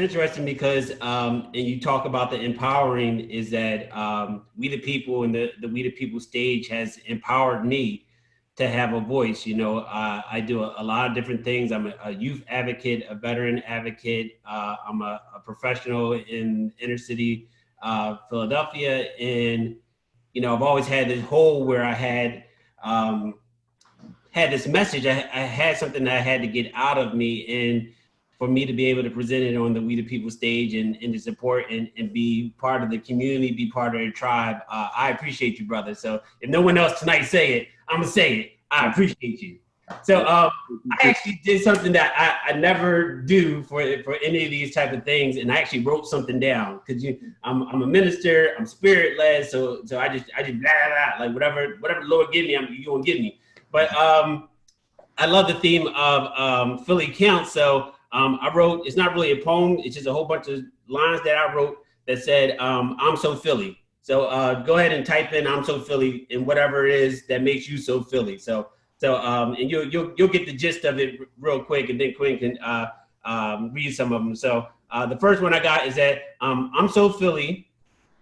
interesting because, and you talk about the empowering, is that We the People and the We the People stage has empowered me to have a voice. You know, I do a lot of different things. I'm a youth advocate, a veteran advocate. I'm a professional in inner city Philadelphia. And, you know, I've always had this hole where I had this message. I had something that I had to get out of me, and for me to be able to present it on the We the People stage and to support and be part of the community, be part of the tribe. I appreciate you, brother. So if no one else tonight say it, I'm gonna say it. I appreciate you. So I actually did something that I never do for any of these type of things, and I actually wrote something down because I'm a minister, I'm spirit led, so I just blah, blah, blah, like whatever the Lord give me, you gonna give me. But I love the theme of Philly Counts. So I wrote, it's not really a poem, it's just a whole bunch of lines that I wrote that said, I'm so Philly. So go ahead and type in I'm so Philly and whatever it is that makes you so Philly. So and you'll get the gist of it real quick, and then Quinn can read some of them. So the first one I got is that I'm so Philly.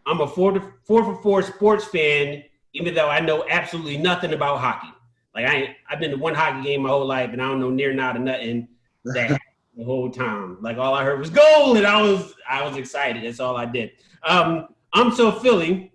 I'm a 4-for-4 sports fan, even though I know absolutely nothing about hockey. Like I've been to one hockey game my whole life, and I don't know near not or nothing that the whole time. Like all I heard was goal, and I was excited. That's all I did. I'm so Philly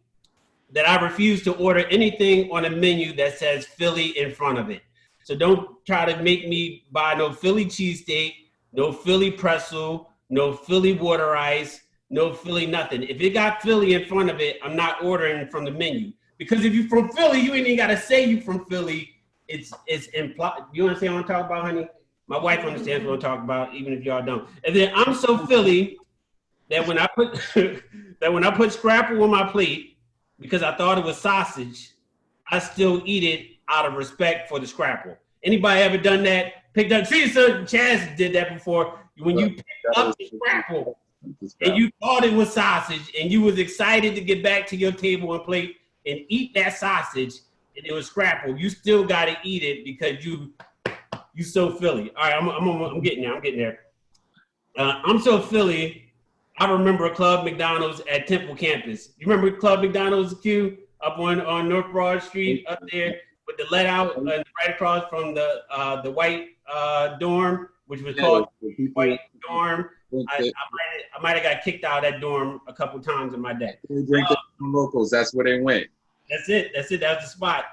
that I refuse to order anything on a menu that says Philly in front of it. So don't try to make me buy no Philly cheesesteak, no Philly pretzel, no Philly water ice, no Philly nothing. If it got Philly in front of it, I'm not ordering from the menu. Because if you're from Philly, you ain't even gotta say you from Philly. It's implied. You understand what I'm talking about, honey? My wife understands what I'm talking about, even if y'all don't. And then I'm so Philly that when I put scrapple on my plate, because I thought it was sausage, I still eat it out of respect for the scrapple. Anybody ever done that? Picked up, see, so Chaz did that before. When you picked up the scrapple and you thought it was sausage and you was excited to get back to your table and plate and eat that sausage, and it was scrapple, you still got to eat it because you so Philly. All right, I'm getting there. I'm so Philly. I remember Club McDonald's at Temple campus. You remember Club McDonald's, Q, up on North Broad Street up there with the let out right across from the white dorm, which was called White Dorm. I might have got kicked out of that dorm a couple times in my day. Locals, that's where they went. That's it. That was the spot.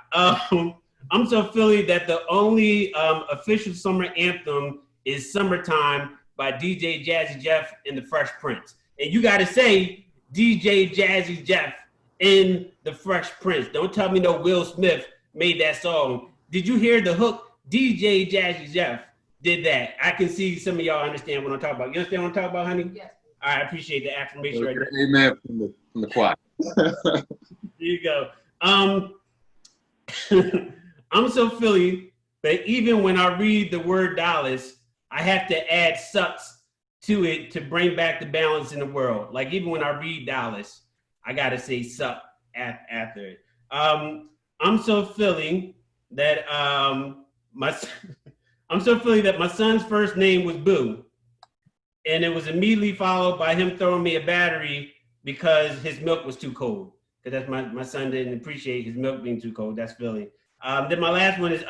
I'm so Philly that the only official summer anthem is Summertime by DJ Jazzy Jeff and the Fresh Prince. And you got to say DJ Jazzy Jeff in the Fresh Prince. Don't tell me no Will Smith made that song. Did you hear the hook? DJ Jazzy Jeff did that. I can see some of y'all understand what I'm talking about. You understand what I'm talking about, honey? Yes. All right, I appreciate the affirmation right there. Amen from the choir. There you go. I'm so Philly that even when I read the word Dallas, I have to add sucks to it to bring back the balance in the world. Like even when I read Dallas, I gotta say suck after it. I'm so Philly that I'm so Philly that my son's first name was Boo, and it was immediately followed by him throwing me a battery because his milk was too cold. Because that's my son didn't appreciate his milk being too cold. That's Philly. Then my last one is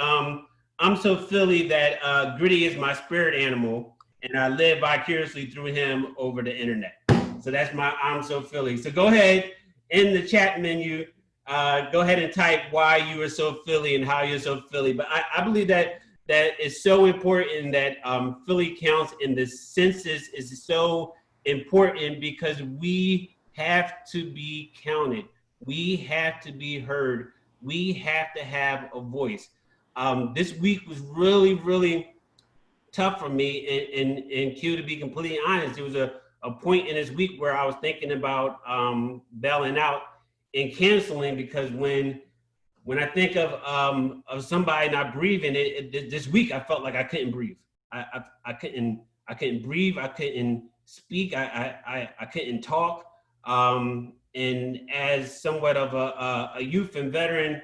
I'm so Philly that Gritty is my spirit animal, and I live vicariously through him over the internet. So that's my I'm so Philly. So go ahead in the chat menu, go ahead and type why you are so Philly and how you're so Philly. But I believe that is so important that Philly counts in the census is so important because we have to be counted. We have to be heard. We have to have a voice. This week was really, really tough for me. And Q, to be completely honest, there was a point in this week where I was thinking about bailing out and canceling because when I think of somebody not breathing, this week I felt like I couldn't breathe. I couldn't breathe. I couldn't speak. I couldn't talk. And as somewhat of a youth and veteran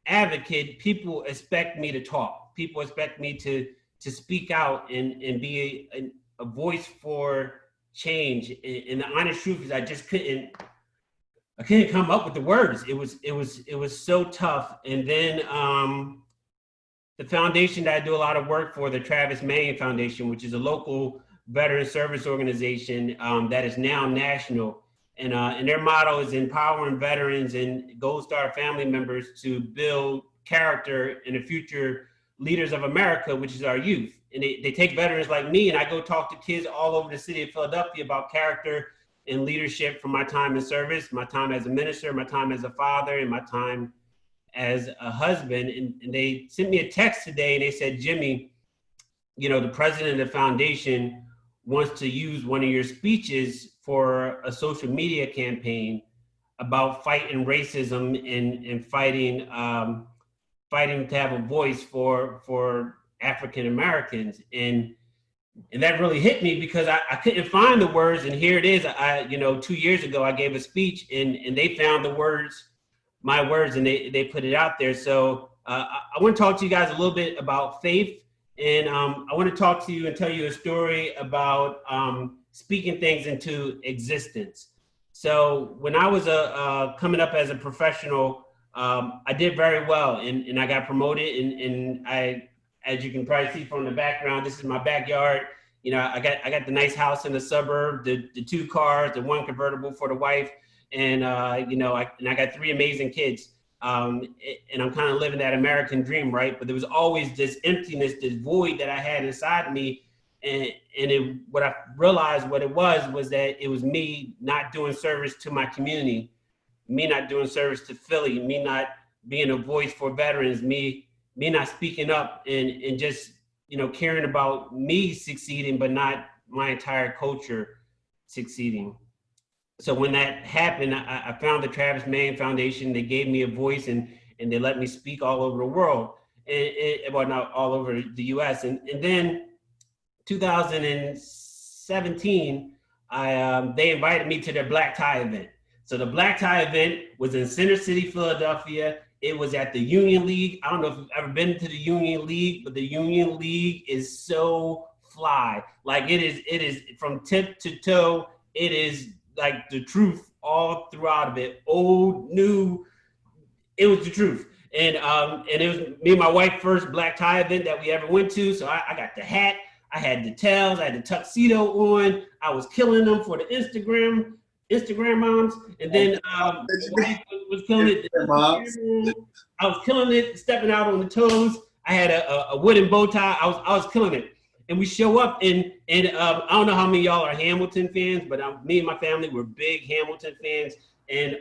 advocate, people expect me to talk. People expect me to speak out and be a voice for change. And the honest truth is I couldn't come up with the words. It was so tough. And then the foundation that I do a lot of work for, the Travis Manning Foundation, which is a local veteran service organization that is now national. And their motto is empowering veterans and Gold Star family members to build character in the future leaders of America, which is our youth. And they take veterans like me, and I go talk to kids all over the city of Philadelphia about character and leadership from my time in service, my time as a minister, my time as a father, and my time as a husband. And they sent me a text today, and they said, Jimmy, you know, the president of the foundation wants to use one of your speeches for a social media campaign about fighting racism and fighting fighting to have a voice for African Americans. And that really hit me because I couldn't find the words. And here it is. You know, 2 years ago, I gave a speech and they found the words, my words, and they put it out there. So I want to talk to you guys a little bit about faith. And I want to talk to you and tell you a story about speaking things into existence. So when I was coming up as a professional, I did very well and I got promoted. And I, as you can probably see from the background, this is my backyard. You know, I got the nice house in the suburb, the 2 cars, the 1 convertible for the wife. And, you know, I got 3 amazing kids. And I'm kind of living that American dream, right? But there was always this emptiness, this void that I had inside of me. And what I realized what it was that it was me not doing service to my community, me not doing service to Philly, me not being a voice for veterans, me not speaking up and just, you know, caring about me succeeding, but not my entire culture succeeding. So when that happened, I found the Travis Manning Foundation. They gave me a voice and they let me speak all over the world, well, not all over the US. And then 2017, they invited me to their black tie event. So the black tie event was in Center City, Philadelphia. It was at the Union League. I don't know if you've ever been to the Union League, but the Union League is so fly. Like it is from tip to toe. It is like the truth all throughout of it. Old, new, it was the truth. And it was me and my wife first black tie event that we ever went to. So I got the hat, I had the tails, I had the tuxedo on. I was killing them for the Instagram moms. And then was killing it. I was killing it, stepping out on the toes. I had a wooden bow tie. I was killing it. And we show up and I don't know how many of y'all are Hamilton fans, but me and my family were big Hamilton fans. And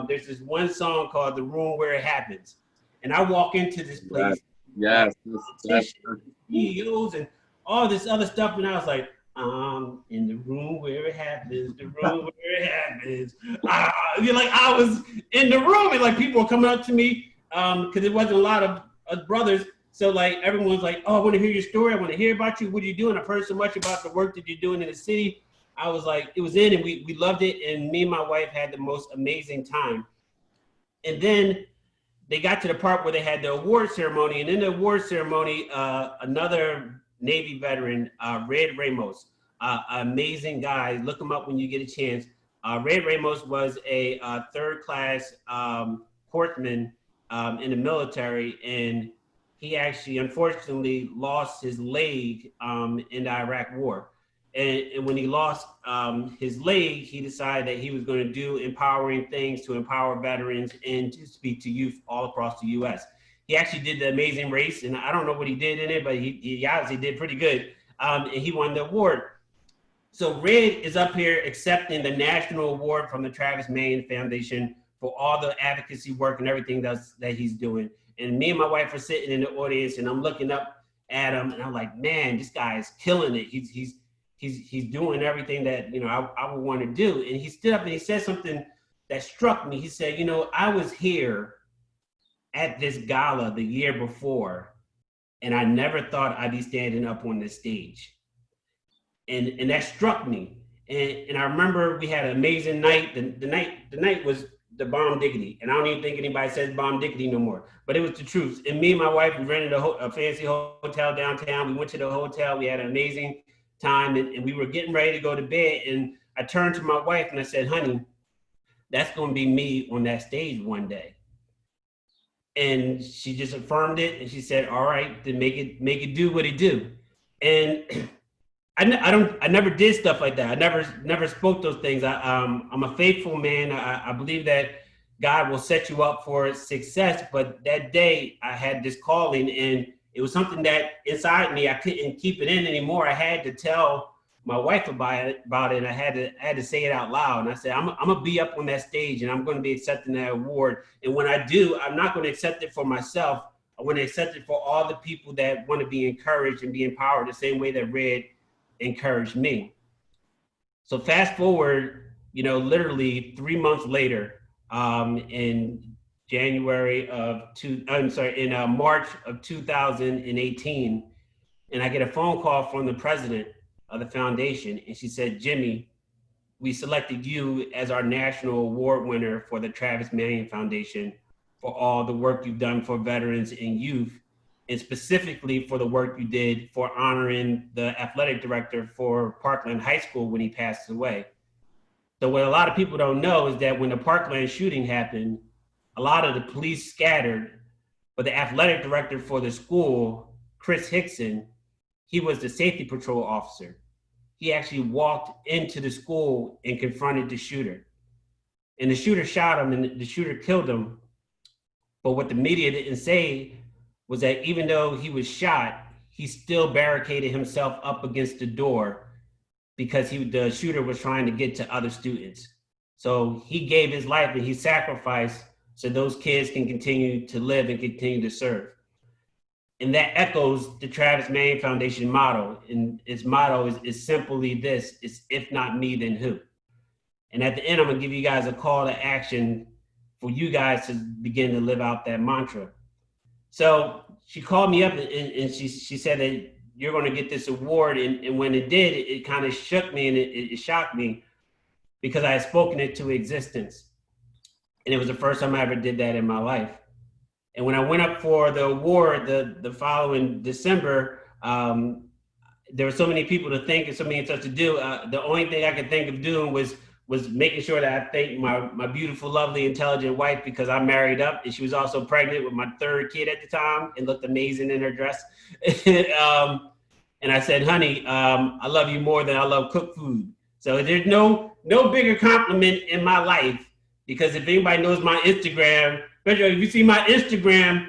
there's this one song called "The Room Where It Happens." And I walk into this place, yes, CEOs and all this other stuff, and I was like, in the room where it happens, the room where it happens. Like I was in the room, and like people were coming up to me because there wasn't a lot of brothers. So like everyone's like, oh, I want to hear your story. I want to hear about you. What are you doing? I've heard so much about the work that you're doing in the city. I was like, it was in, and we loved it. And me and my wife had the most amazing time. And then they got to the part where they had the award ceremony. And in the award ceremony, another Navy veteran, Red Ramos, amazing guy. Look him up when you get a chance. Red Ramos was a third-class horseman in the military, and he actually, unfortunately, lost his leg in the Iraq War. And when he lost his leg, he decided that he was going to do empowering things to empower veterans and to speak to youth all across the U.S. He actually did the Amazing Race, and I don't know what he did in it, but he obviously did pretty good, and he won the award. So Red is up here accepting the national award from the Travis Manning Foundation for all the advocacy work and everything that he's doing. And me and my wife are sitting in the audience, and I'm looking up at him, and I'm like, man, this guy is killing it. He's doing everything that, you know, I would want to do. And he stood up and he said something that struck me. He said, you know, I was here at this gala the year before, and I never thought I'd be standing up on this stage. And that struck me. And I remember we had an amazing night. The night was the bomb diggity. And I don't even think anybody says bomb diggity no more, but it was the truth. And me and my wife, we rented a fancy hotel downtown. We went to the hotel. We had an amazing time, and we were getting ready to go to bed. And I turned to my wife and I said, honey, that's going to be me on that stage one day. And she just affirmed it. And she said, all right, then make it do what it do. And I never did stuff like that. I never spoke those things. I'm a faithful man. I believe that God will set you up for success. But that day I had this calling, and it was something that inside me, I couldn't keep it in anymore. I had to tell my wife about it. And I had to say it out loud. And I said, I'm gonna be up on that stage, and I'm going to be accepting that award. And when I do, I'm not going to accept it for myself. I want to accept it for all the people that want to be encouraged and be empowered the same way that Red encouraged me. So fast forward, literally 3 months later, in March of 2018, and I get a phone call from the president of the foundation, and she said, Jimmy, we selected you as our national award winner for the Travis Manion Foundation for all the work you've done for veterans and youth, and specifically for the work you did for honoring the athletic director for Parkland High School when he passed away. So what a lot of people don't know is that when the Parkland shooting happened, a lot of the police scattered, but the athletic director for the school, Chris Hickson, he was the safety patrol officer. He actually walked into the school and confronted the shooter. And the shooter shot him, and the shooter killed him. But what the media didn't say was that even though he was shot, he still barricaded himself up against the door because the shooter was trying to get to other students. So he gave his life and he sacrificed so those kids can continue to live and continue to serve. And that echoes the Travis Manion Foundation motto. And its motto is simply this: it's if not me, then who? And at the end, I'm gonna give you guys a call to action for you guys to begin to live out that mantra. So she called me up and she said that you're going to get this award. And when it did, it kind of shook me and it shocked me because I had spoken it to existence. And it was the first time I ever did that in my life. And when I went up for the award the following December, there were so many people to thank and so many stuff to do. The only thing I could think of doing was making sure that I thanked my beautiful, lovely, intelligent wife, because I married up and she was also pregnant with my third kid at the time and looked amazing in her dress. And I said, honey, I love you more than I love cooked food. So there's no bigger compliment in my life, because if anybody knows my Instagram, especially if you see my Instagram,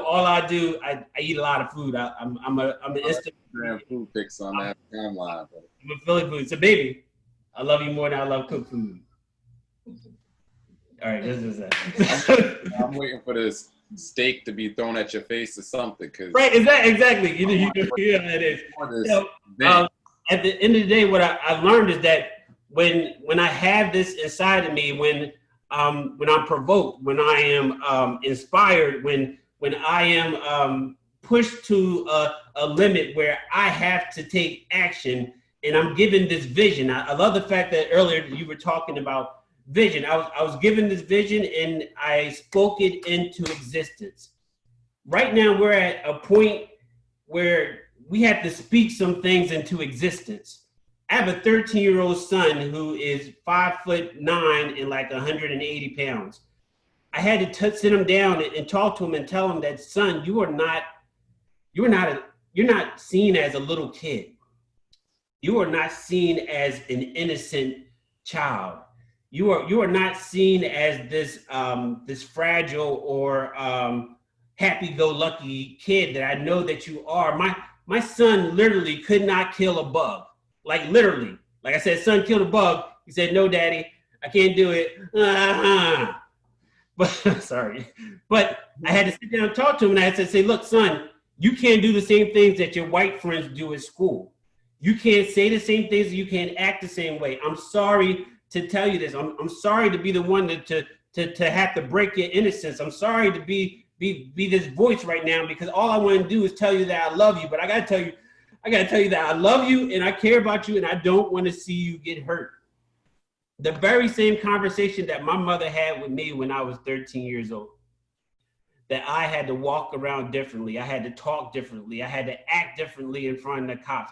all I do, I eat a lot of food. I'm an Instagram food pics on that timeline. I'm a Philly food. So baby, I love you more than I love cooked food. All right, this is that. I'm waiting for this steak to be thrown at your face or something. Right, exactly. It is. At the end of the day, what I learned is that when I have this inside of me, when I'm provoked, when I am inspired, when I am pushed to a limit where I have to take action, and I'm given this vision. I love the fact that earlier you were talking about vision. I was given this vision and I spoke it into existence. Right now we're at a point where we have to speak some things into existence. I have a 13-year-old son who is 5'9" and like 180 pounds. I had to sit him down and talk to him and tell him that, son, you're not seen as a little kid. You are not seen as an innocent child. You are not seen as this fragile or happy-go-lucky kid that I know that you are. My son literally could not kill a bug. Like literally. Like I said, son, kill a bug. He said, no, daddy, I can't do it. But sorry. But I had to sit down and talk to him, and I had to say, look, son, you can't do the same things that your white friends do at school. You can't say the same things. You can't act the same way. I'm sorry to tell you this. I'm sorry to be the one to have to break your innocence. I'm sorry to be this voice right now, because all I want to do is tell you that I love you. But I gotta tell you that I love you and I care about you, and I don't want to see you get hurt. The very same conversation that my mother had with me when I was 13 years old. that I had to walk around differently. I had to talk differently. I had to act differently in front of the cops.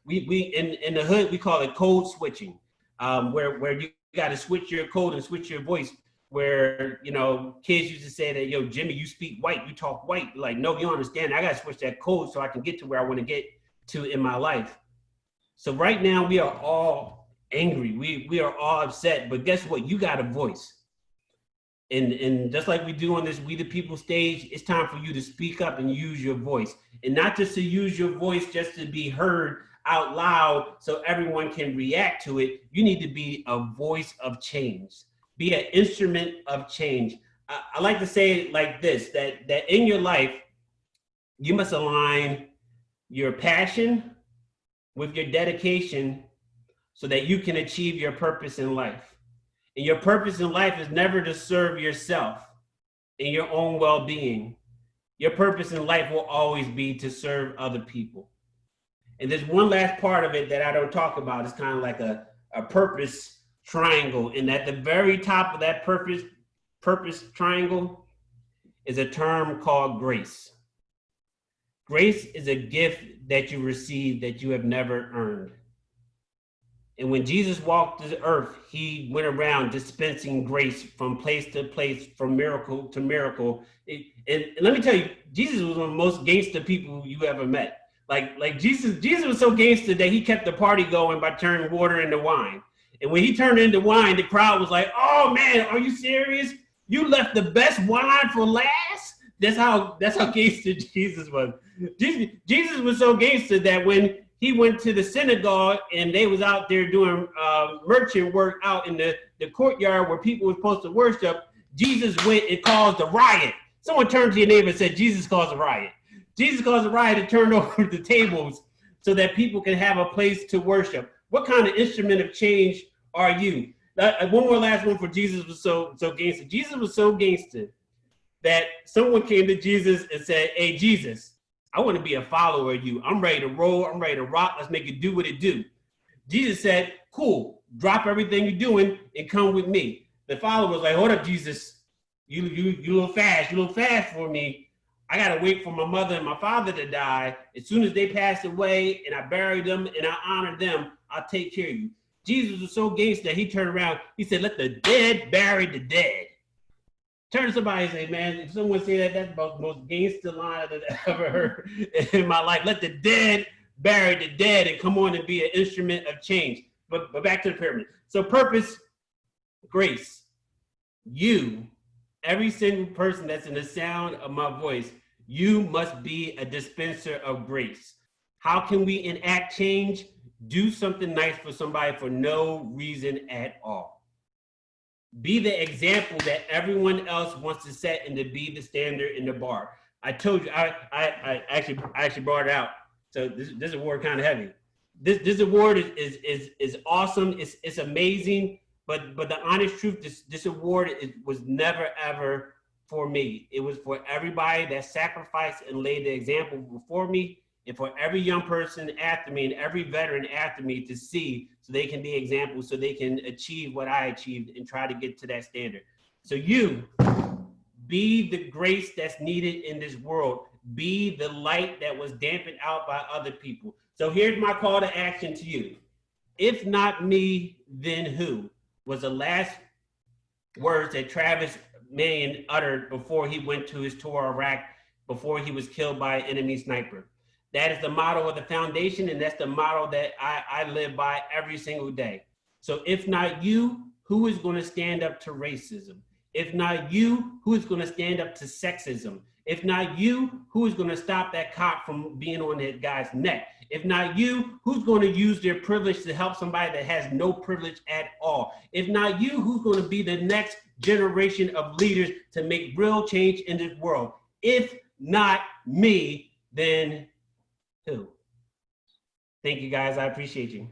We in the hood, we call it code switching, where you got to switch your code and switch your voice. Where, you know, kids used to say that, yo, Jimmy, you speak white, you talk white. Like, no, you understand. I got to switch that code so I can get to where I want to get to in my life. So right now we are all angry. We are all upset. But guess what? You got a voice. And just like we do on this We the People stage, it's time for you to speak up and use your voice. And not just to use your voice just to be heard out loud so everyone can react to it. You need to be a voice of change. Be an instrument of change. I like to say it like this, that in your life, you must align your passion with your dedication so that you can achieve your purpose in life. And your purpose in life is never to serve yourself and your own well-being. Your purpose in life will always be to serve other people. And there's one last part of it that I don't talk about. It's kind of like a purpose triangle. And at the very top of that purpose triangle is a term called grace. Grace is a gift that you receive that you have never earned. And when Jesus walked the earth, he went around dispensing grace from place to place, from miracle to miracle. And let me tell you, Jesus was one of the most gangster people you ever met. Like Jesus was so gangster that he kept the party going by turning water into wine. And when he turned into wine, the crowd was like, "Oh man, are you serious? You left the best wine for last?" That's how gangster Jesus was. Jesus was so gangster that when he went to the synagogue and they was out there doing merchant work out in the courtyard where people were supposed to worship, Jesus went and caused a riot. Someone turned to your neighbor and said, "Jesus caused a riot." Jesus caused a riot and turned over the tables so that people can have a place to worship. What kind of instrument of change are you? One more last one for Jesus was so gangster. Jesus was so gangster that someone came to Jesus and said, "Hey, Jesus, I want to be a follower of you. I'm ready to roll. I'm ready to rock. Let's make it do what it do." Jesus said, "Cool, drop everything you're doing and come with me." The follower was like, "Hold up, Jesus. You a little fast. You a little fast for me. I got to wait for my mother and my father to die. As soon as they pass away and I bury them and I honor them, I'll take care of you." Jesus was so gangster that he turned around. He said, "Let the dead bury the dead." Turn to somebody and say, "Man, if someone say that, that's about the most gangster line I've ever heard in my life. Let the dead bury the dead and come on and be an instrument of change." But back to the pyramid. So purpose, grace. You, every single person that's in the sound of my voice, you must be a dispenser of grace. How can we enact change? Do something nice for somebody for no reason at all. Be the example that everyone else wants to set and to be the standard in the bar. I told you, I actually brought it out. So this award kind of heavy. This award is awesome. It's amazing. But the honest truth, this award was never ever for me. It was for everybody that sacrificed and laid the example before me, and for every young person after me and every veteran after me to see, so they can be examples, so they can achieve what I achieved and try to get to that standard. So you be the grace that's needed in this world. Be the light that was dampened out by other people. So here's my call to action to you. If not me, then who? Was the last words that Travis Manion uttered before he went to his tour of Iraq, before he was killed by an enemy sniper. That is the motto of the foundation, and that's the motto that I live by every single day. So if not you, who is going to stand up to racism? If not you, who is going to stand up to sexism? If not you, who is going to stop that cop from being on that guy's neck? If not you, who's going to use their privilege to help somebody that has no privilege at all? If not you, who's going to be the next generation of leaders to make real change in this world? If not me, then who? Thank you, guys. I appreciate you.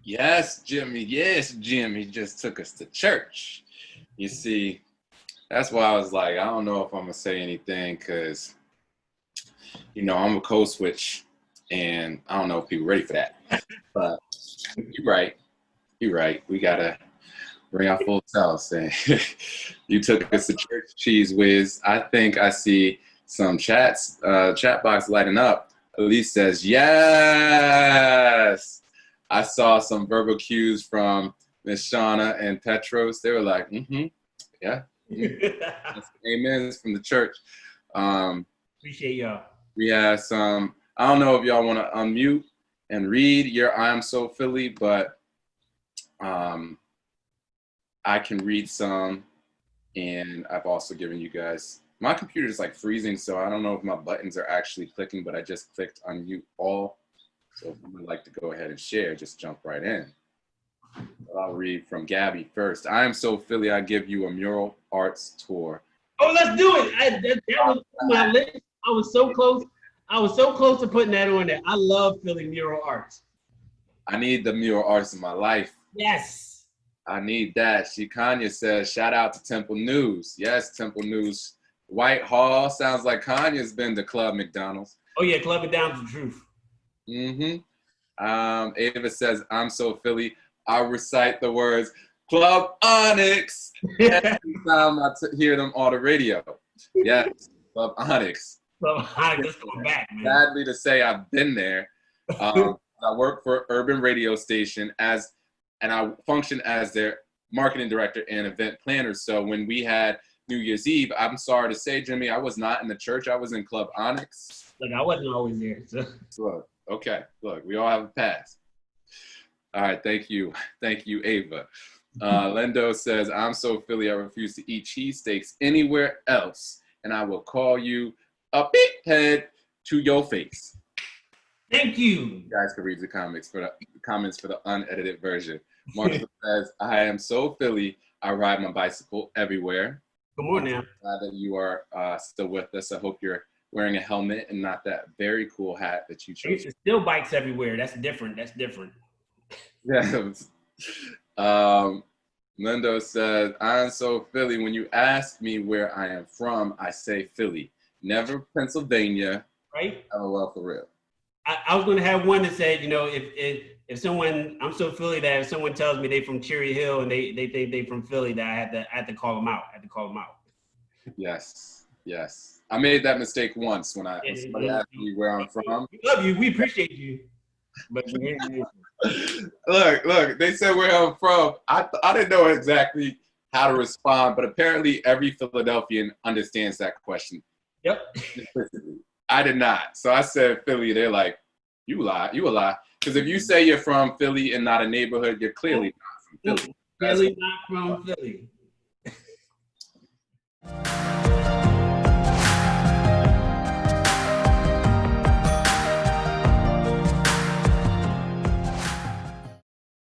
Yes, Jimmy. Yes, Jimmy just took us to church. You see, that's why I was like, I don't know if I'm going to say anything because, you know, I'm a code switch and I don't know if people are ready for that. But you're right. You're right. We gotta Bring our full selves. Saying you took us to church, Cheese Whiz. I think I see some chat box lighting up. Elise says, yes. I saw some verbal cues from Miss Shauna and Petros. They were like, yeah. Amens from the church. Appreciate y'all. We have some, I don't know if y'all want to unmute and read your I Am So Philly, but I can read some, and I've also given you guys, my computer is like freezing, so I don't know if my buttons are actually clicking, but I just clicked unmute all. So if you would like to go ahead and share, just jump right in. I'll read from Gabby first. I am so Philly, I give you a mural arts tour. Oh, let's do it. That was on my list. I was so close. I was so close to putting that on there. I love Philly mural arts. I need the mural arts in my life. Yes. I need that. Kanya says, shout out to Temple News. Yes, Temple News. Whitehall. Sounds like Kanye's been to Club McDonald's. Oh, yeah, Club McDonald's the truth. Ava says, I'm so Philly. I recite the words, Club Onyx. Every time I hear them on the radio. Yes, Club Onyx. Club Onyx, going back, man. Sadly to say, I've been there. I work for Urban Radio Station and I function as their marketing director and event planner. So when we had New Year's Eve, I'm sorry to say, Jimmy, I was not in the church. I was in Club Onyx. Look, I wasn't always there. So. Look, okay, look, we all have a pass. All right, thank you. Thank you, Ava. Lendo says, I'm so Philly, I refuse to eat cheesesteaks anywhere else, and I will call you a big head to your face. Thank you. You guys can read the comments for the unedited version. Martha says, I am so Philly, I ride my bicycle everywhere. Come on now. Glad that you are still with us. I hope you're wearing a helmet and not that very cool hat that you chose. There's still bikes everywhere. That's different. That's different. Yeah. Lindo says, I'm so Philly. When you ask me where I am from, I say Philly. Never Pennsylvania. Right? LOL for real. I was going to have one that said, you know, if someone, I'm so Philly that if someone tells me they from Cherry Hill and they think they from Philly, that I had to call them out. Yes. I made that mistake once when somebody asked me where I'm from. We love you. We appreciate you. But look, they said where I'm from. I didn't know exactly how to respond, but apparently every Philadelphian understands that question. Yep. I did not. So I said Philly. They're like, you a lie. Because if you say you're from Philly and not a neighborhood, you're clearly not from Philly. Clearly not from Philly.